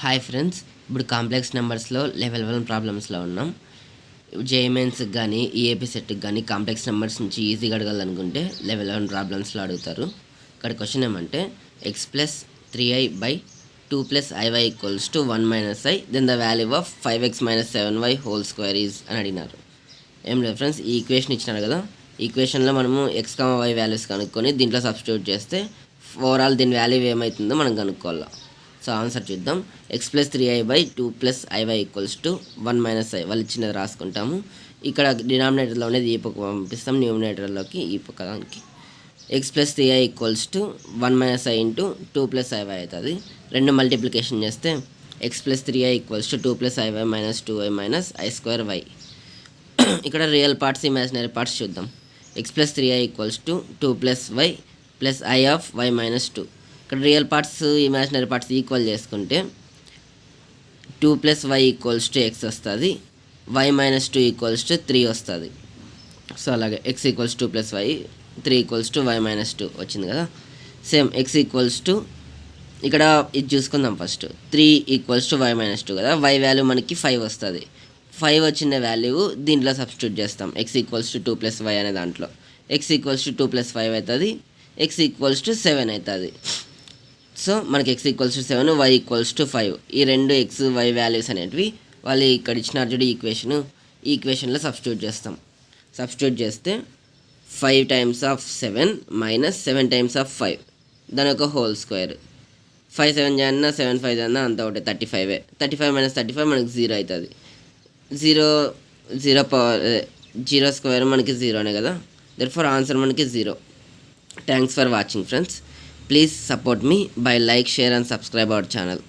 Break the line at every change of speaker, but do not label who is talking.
Hi friends, ఇప్పుడు complex నెంబర్స్లో level 1 ప్రాబ్లమ్స్లో ఉన్నాం. జేఎంఎన్స్కి కానీ ఈఏపీ సెట్కి కానీ కాంప్లెక్స్ నెంబర్స్ నుంచి ఈజీగా అడగాలనుకుంటే లెవెల్ 1 ప్రాబ్లమ్స్లో అడుగుతారు. ఇక్కడ క్వశ్చన్ ఏమంటే x plus 3i by 2 plus i y equals to 1 minus i then the value of 5x minus 7y whole square is అని అడిగినారు. ఏం లేదు ఫ్రెండ్స్, ఈ ఈక్వేషన్ ఇచ్చినారు కదా, ఈ ఈక్వేషన్లో మనము x, y వాల్యూస్ కనుక్కొని దీంట్లో సబ్స్టిట్యూట్ చేస్తే ఓవరాల్ దీని వాల్యూ ఏమవుతుందో మనం కనుక్కోవాలి. సో ఆన్సర్ చూద్దాం. X plus 3i by 2 plus i y equals to 1 minus i వాళ్ళు ఇచ్చినది రాసుకుంటాము. ఇక్కడ డినామినేటర్లో అనేది ఈ పక్క పంపిస్తాం, న్యూమినేటర్లోకి ఈ పక్క దానికి. X plus 3i equals to 1 minus i into 2 plus i y అవుతుంది. రెండు మల్టిప్లికేషన్ చేస్తే x plus 3i equals to 2 plus i y minus 2i minus i square y. ఇక్కడ రియల్ పార్ట్స్, ఇమాజినరీ పార్ట్స్ చూద్దాం. X plus 3i equals to 2 plus y plus i of y minus 2. ఇక్కడ real parts, imaginary parts equal చేసుకుంటే 2 plus y equals to x వస్తుంది, y minus 2 equals to 3 వస్తుంది. So అలాగే x equals 2 plus y, 3 equals to y minus 2 వచ్చింది కదా. Same X equals to, ఇక్కడ ఇది చూసుకుందాం first. 3 equals to y minus 2 కదా, వై వాల్యూ మనకి 5 వస్తుంది. 5 వచ్చిన వాల్యూ దీంట్లో సబ్స్టిట్యూట్ చేస్తాం. X equals to 2 plus y అనే దాంట్లో ఎక్స్ ఈక్వల్స్ టు 2 ప్లస్ 5 అవుతుంది, ఎక్స్ ఈక్వల్స్ టు 7 అవుతుంది. సో మనకి x equals to 7, y equals to 5. ఈ రెండు ఎక్స్ వై వాల్యూస్ అనేటివి వాళ్ళు ఇక్కడ ఇచ్చిన చూడు ఈ ఈక్వేషన్లో సబ్స్టిట్యూట్ చేస్తాం. సబ్స్టిట్యూట్ చేస్తే 5 times of 7 minus 7 times of 5 దాని యొక్క హోల్ స్క్వేర్. 5 7 జాన్నా 7 5 జాన్నా అంతా ఒకటి 35. 35 మైనస్ 35 మనకి 0 అవుతుంది. 0 స్క్వేర్ మనకి 0నే కదా, దెర్ఫోర్ ఆన్సర్ మనకి 0. Thanks for watching friends. Please support me by like, share and subscribe our channel.